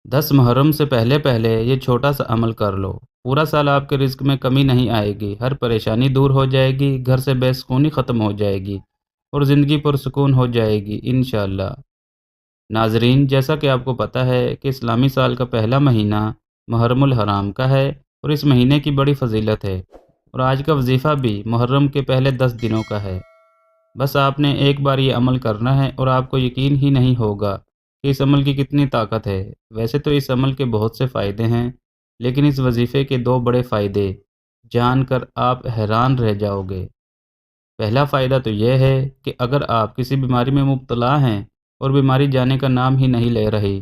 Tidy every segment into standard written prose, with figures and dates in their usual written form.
10 محرم سے پہلے پہلے یہ چھوٹا سا عمل کر لو، پورا سال آپ کے رزق میں کمی نہیں آئے گی، ہر پریشانی دور ہو جائے گی، گھر سے بے سکونی ختم ہو جائے گی اور زندگی پرسکون ہو جائے گی انشاءاللہ۔ ناظرین، جیسا کہ آپ کو پتہ ہے کہ اسلامی سال کا پہلا مہینہ محرم الحرام کا ہے اور اس مہینے کی بڑی فضیلت ہے، اور آج کا وظیفہ بھی محرم کے پہلے 10 دنوں کا ہے۔ بس آپ نے ایک بار یہ عمل کرنا ہے اور آپ کو یقین ہی نہیں ہوگا کہ اس عمل کی کتنی طاقت ہے۔ ویسے تو اس عمل کے بہت سے فائدے ہیں، لیکن اس وظیفے کے 2 بڑے فائدے جان کر آپ حیران رہ جاؤ گے۔ پہلا فائدہ تو یہ ہے کہ اگر آپ کسی بیماری میں مبتلا ہیں اور بیماری جانے کا نام ہی نہیں لے رہی،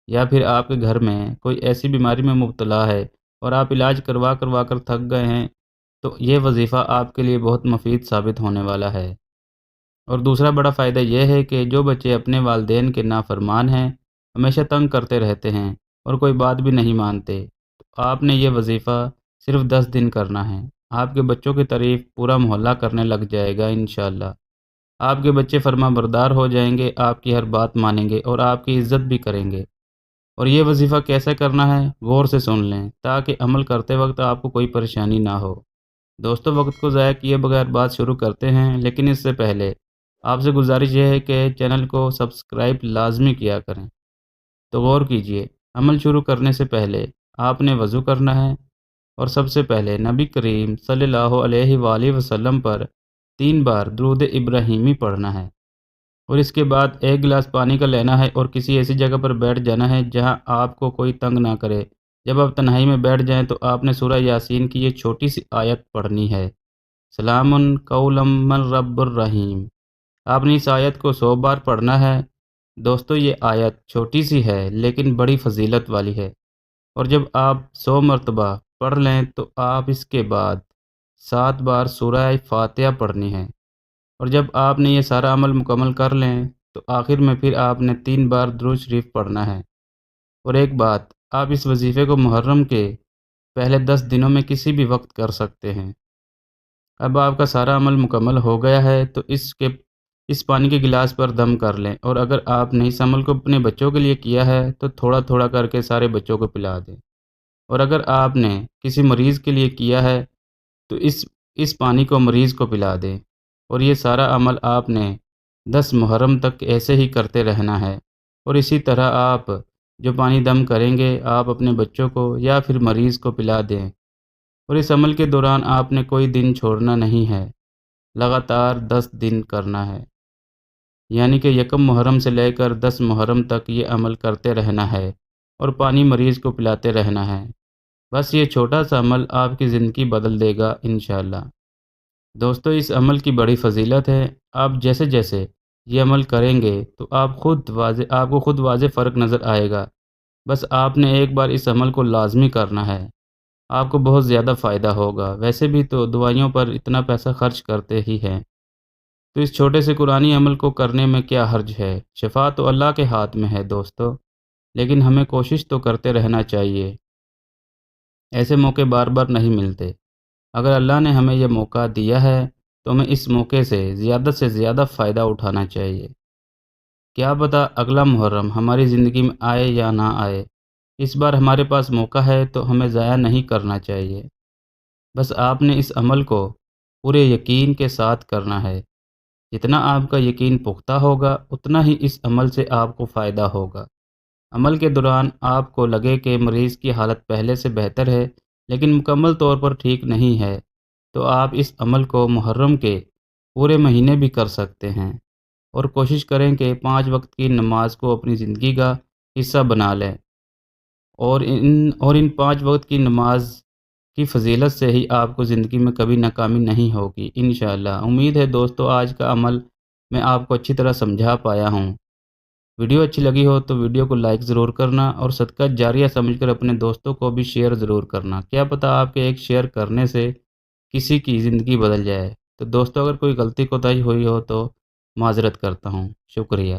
یا پھر آپ کے گھر میں کوئی ایسی بیماری میں مبتلا ہے اور آپ علاج کروا کر تھک گئے ہیں، تو یہ وظیفہ آپ کے لیے بہت مفید ثابت ہونے والا ہے۔ اور دوسرا بڑا فائدہ یہ ہے کہ جو بچے اپنے والدین کے نافرمان ہیں، ہمیشہ تنگ کرتے رہتے ہیں اور کوئی بات بھی نہیں مانتے، تو آپ نے یہ وظیفہ صرف 10 دن کرنا ہے۔ آپ کے بچوں کی تعریف پورا محلہ کرنے لگ جائے گا انشاءاللہ۔ آپ کے بچے فرما بردار ہو جائیں گے، آپ کی ہر بات مانیں گے اور آپ کی عزت بھی کریں گے۔ اور یہ وظیفہ کیسے کرنا ہے غور سے سن لیں تاکہ عمل کرتے وقت آپ کو کوئی پریشانی نہ ہو۔ دوستو، وقت کو ضائع کیے بغیر بات شروع کرتے ہیں، لیکن اس سے پہلے آپ سے گزارش یہ ہے کہ چینل کو سبسکرائب لازمی کیا کریں۔ تو غور کیجئے، عمل شروع کرنے سے پہلے آپ نے وضو کرنا ہے اور سب سے پہلے نبی کریم صلی اللہ علیہ وآلہ وسلم پر 3 بار درود ابراہیمی پڑھنا ہے، اور اس کے بعد 1 گلاس پانی کا لینا ہے اور کسی ایسی جگہ پر بیٹھ جانا ہے جہاں آپ کو کوئی تنگ نہ کرے۔ جب آپ تنہائی میں بیٹھ جائیں تو آپ نے سورہ یاسین کی یہ چھوٹی سی آیت پڑھنی ہے، سلام قولا من رب الرحیم۔ آپ نے اس آیت کو 100 بار پڑھنا ہے۔ دوستو، یہ آیت چھوٹی سی ہے لیکن بڑی فضیلت والی ہے، اور جب آپ 100 مرتبہ پڑھ لیں تو آپ اس کے بعد 7 بار سورہ فاتحہ پڑھنی ہے، اور جب آپ نے یہ سارا عمل مکمل کر لیں تو آخر میں پھر آپ نے 3 بار درود شریف پڑھنا ہے۔ اور ایک بات، آپ اس وظیفے کو محرم کے پہلے 10 دنوں میں کسی بھی وقت کر سکتے ہیں۔ اب آپ کا سارا عمل مکمل ہو گیا ہے تو اس پانی کے گلاس پر دم کر لیں، اور اگر آپ نے اس عمل کو اپنے بچوں کے لیے کیا ہے تو تھوڑا تھوڑا کر کے سارے بچوں کو پلا دیں، اور اگر آپ نے کسی مریض کے لیے کیا ہے تو اس پانی کو مریض کو پلا دیں، اور یہ سارا عمل آپ نے 10 محرم تک ایسے ہی کرتے رہنا ہے۔ اور اسی طرح آپ جو پانی دم کریں گے آپ اپنے بچوں کو یا پھر مریض کو پلا دیں، اور اس عمل کے دوران آپ نے کوئی دن چھوڑنا نہیں ہے، لگاتار 10 دن کرنا ہے، یعنی کہ 1 محرم سے لے کر 10 محرم تک یہ عمل کرتے رہنا ہے اور پانی مریض کو پلاتے رہنا ہے۔ بس یہ چھوٹا سا عمل آپ کی زندگی بدل دے گا انشاءاللہ۔ دوستو، اس عمل کی بڑی فضیلت ہے۔ آپ جیسے جیسے یہ عمل کریں گے تو آپ کو خود واضح فرق نظر آئے گا۔ بس آپ نے ایک بار اس عمل کو لازمی کرنا ہے، آپ کو بہت زیادہ فائدہ ہوگا۔ ویسے بھی تو دوائیوں پر اتنا پیسہ خرچ کرتے ہی ہیں، تو اس چھوٹے سے قرآنی عمل کو کرنے میں کیا حرج ہے؟ شفا تو اللہ کے ہاتھ میں ہے دوستو، لیکن ہمیں کوشش تو کرتے رہنا چاہیے۔ ایسے موقع بار بار نہیں ملتے۔ اگر اللہ نے ہمیں یہ موقع دیا ہے تو ہمیں اس موقع سے زیادہ فائدہ اٹھانا چاہیے۔ کیا پتہ اگلا محرم ہماری زندگی میں آئے یا نہ آئے، اس بار ہمارے پاس موقع ہے تو ہمیں ضائع نہیں کرنا چاہیے۔ بس آپ نے اس عمل کو پورے یقین کے ساتھ کرنا ہے۔ جتنا آپ کا یقین پختہ ہوگا اتنا ہی اس عمل سے آپ کو فائدہ ہوگا۔ عمل کے دوران آپ کو لگے کہ مریض کی حالت پہلے سے بہتر ہے لیکن مکمل طور پر ٹھیک نہیں ہے، تو آپ اس عمل کو محرم کے پورے مہینے بھی کر سکتے ہیں، اور کوشش کریں کہ 5 وقت کی نماز کو اپنی زندگی کا حصہ بنا لیں، اور ان 5 وقت کی نماز کی فضیلت سے ہی آپ کو زندگی میں کبھی ناکامی نہیں ہوگی انشاءاللہ۔ امید ہے دوستو آج کا عمل میں آپ کو اچھی طرح سمجھا پایا ہوں۔ ویڈیو اچھی لگی ہو تو ویڈیو کو لائک ضرور کرنا، اور صدقہ جاریہ سمجھ کر اپنے دوستوں کو بھی شیئر ضرور کرنا۔ کیا پتہ آپ کے ایک شیئر کرنے سے کسی کی زندگی بدل جائے۔ تو دوستو، اگر کوئی غلطی کوتاہی ہوئی ہو تو معذرت کرتا ہوں۔ شکریہ۔